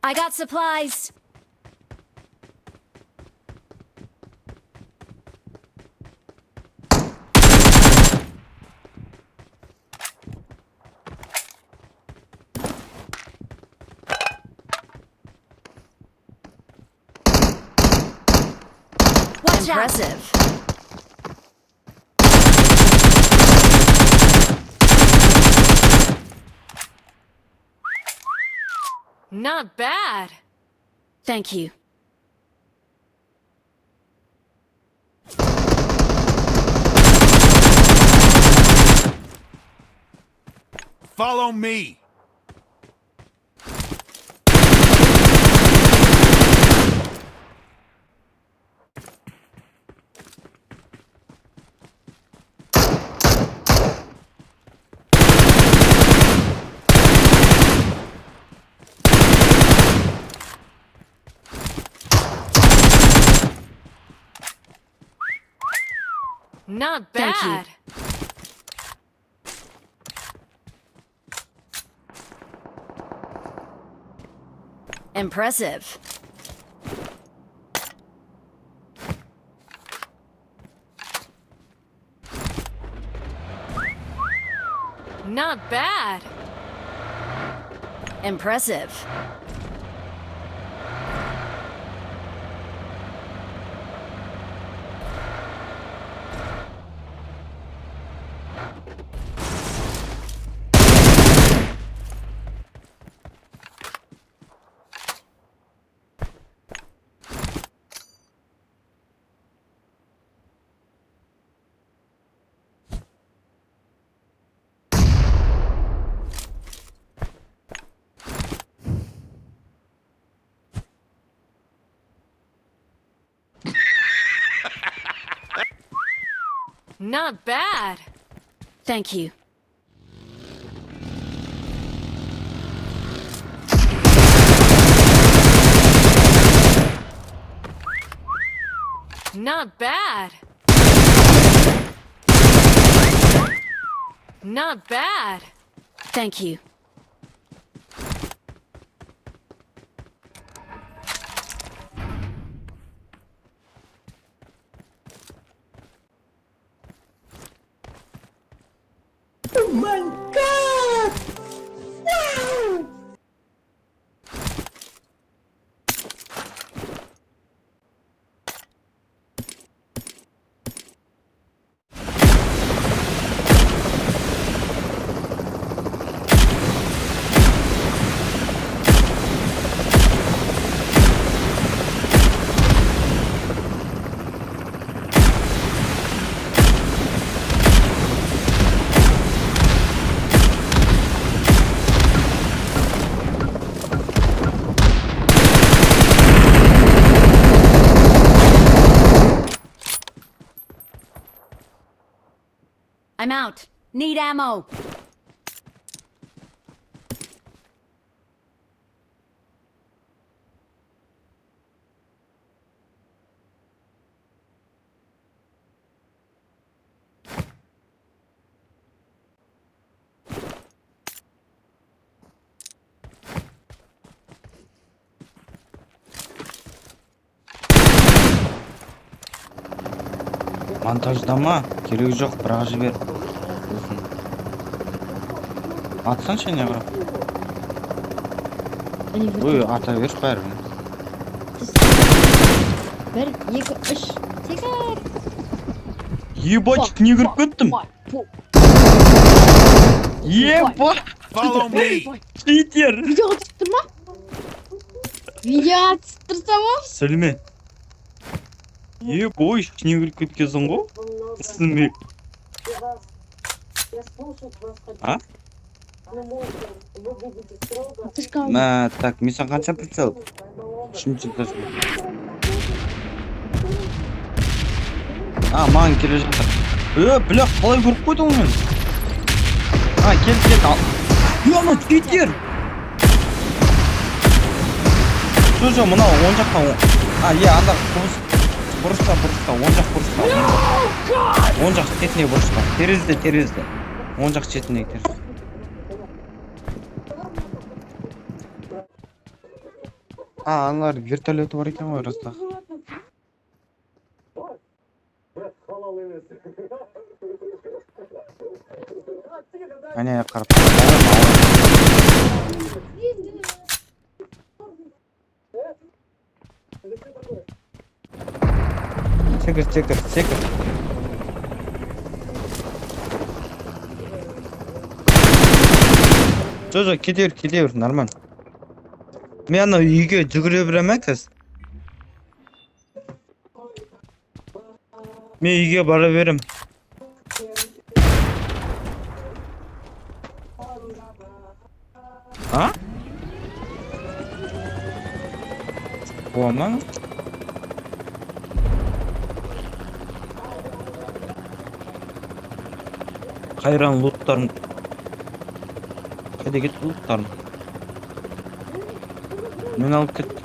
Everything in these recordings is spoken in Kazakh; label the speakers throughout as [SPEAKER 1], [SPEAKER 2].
[SPEAKER 1] I got supplies. Watch Impressive. Out.
[SPEAKER 2] Not bad.
[SPEAKER 1] Thank you.
[SPEAKER 3] Follow me.
[SPEAKER 2] Not bad.
[SPEAKER 1] Thank you. Impressive.
[SPEAKER 2] Not bad.
[SPEAKER 1] Impressive.
[SPEAKER 2] Not bad.
[SPEAKER 1] Thank you.
[SPEAKER 2] Not bad. Not bad.
[SPEAKER 1] Thank you.
[SPEAKER 4] Oh my God! Wow!
[SPEAKER 1] I'm out. Need ammo.
[SPEAKER 5] Монтаждама, керегі жоқ, бірақ жібер. Атсаңшы не қарап. Ой, ата беріш бәрі.
[SPEAKER 4] 1, 2, 3. Тегер.
[SPEAKER 5] Ебать, не кіріп кеттім. Ебать,
[SPEAKER 3] Follow me.
[SPEAKER 5] читер.
[SPEAKER 4] Видеоға түсіп тұр ма? Видеоға түсіп тұрса ма?
[SPEAKER 5] Сәлеме. Ебой, не кіріп кеткенсің ғой? Сілмек. А? Так, мен саған қанша прицел? Үшінші этаж. Маған келе жатыр. Бля, қалай көріп қойды ол мен? Кел, ал. Ема, кетер! Жо, мынау, оң жаққа. Анда бұрышта, оң жақ бұрышта. Оң жақ шетіне бұрышта. Терезді. Оң жақ шетіне терезе. Аналар вертолеті бар екен ғой, расында. Әне, қарап. Секір. Жо, кете бер, нормально. Мен ана үйге жүгіре берем қазір. Мен үйге бара берем. Бола. Қайран луттарым. Қайда кетті луттарым? Мен алып кетті.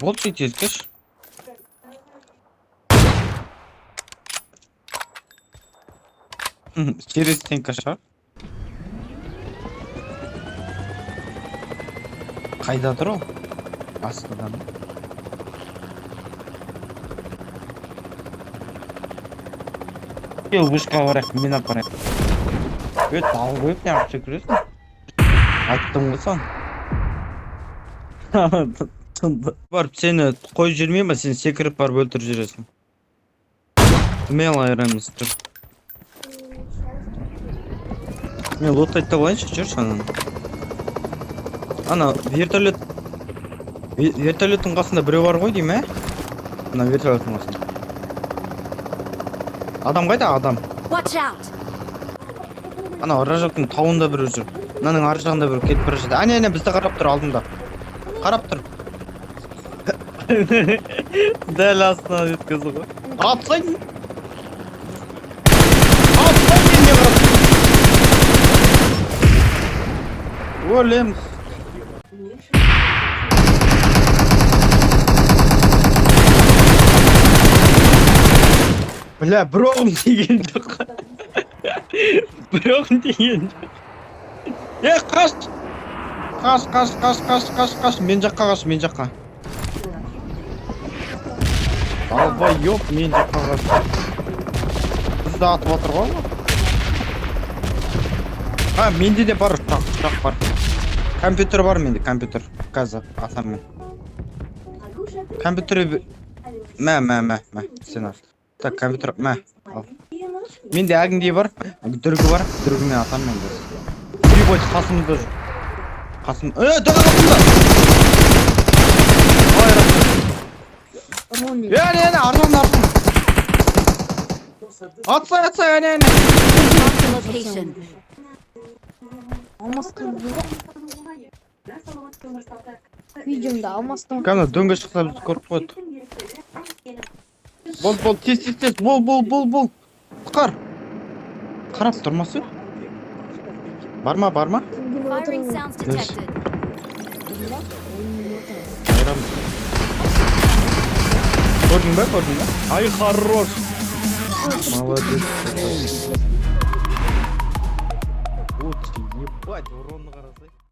[SPEAKER 5] Болды тезкеш. Через стенка шығар. Қайда тұр ол? Астыдан. Вышқа барайық, мен апарайық. Тағы қойып не ақша көресің? Айттым ғой сан. Барып сені қойып жүрмей ма, сен секіріп барып өлтіріп жүресің. Мен айырамыз тұр. Мен лоттайды табайыншы, жүрші ананы. Ана вертолеттің қасында біреу бар ғой дейм, Ана вертолеттің қасында. Адам қайда, адам?
[SPEAKER 1] Watch out!
[SPEAKER 5] Ана ражақтың тауында біреу жүр. Мынаның ар жағында біреу кетіп бара жатыр. Әне, бізді қарап тұр алдында. Қарап тұр. Дәл астына өткізді ғой. Атсайын! Не қарап тұр? Өлеміз. Бля, броғым деген жоқ. Броғым деген жоқ. Қаш! Қаш! Мен жаққа қаш, мен жаққа. Албай, yok, мен жаққа қаш. Бізді атып отыр ғой. Менде де бар, ұшақ бар. Компьютер бар менде, компьютер. Kazakh, атаммен. Компьютері... Мә, сен ал. Так, компьютер, ал. Менде әгінде бар, дүргі бар, дүргімен атаммен біз. Прибойт қасымызда жүр. Қасым... Дәл қасымда! Ай, рахмет. Әне, арзан. Атсай, әне.
[SPEAKER 1] Location.
[SPEAKER 4] Видеомда алмастым.
[SPEAKER 5] Кәмді дөңге шықса біз көріп қойды. Бол, тез, бол. Қар. Қарап тұрмасы? Барма?
[SPEAKER 1] Firing sounds detected.
[SPEAKER 5] Көрдің бе? Ай, хорош. Молодец. Вот, ебать, уронны қарасай.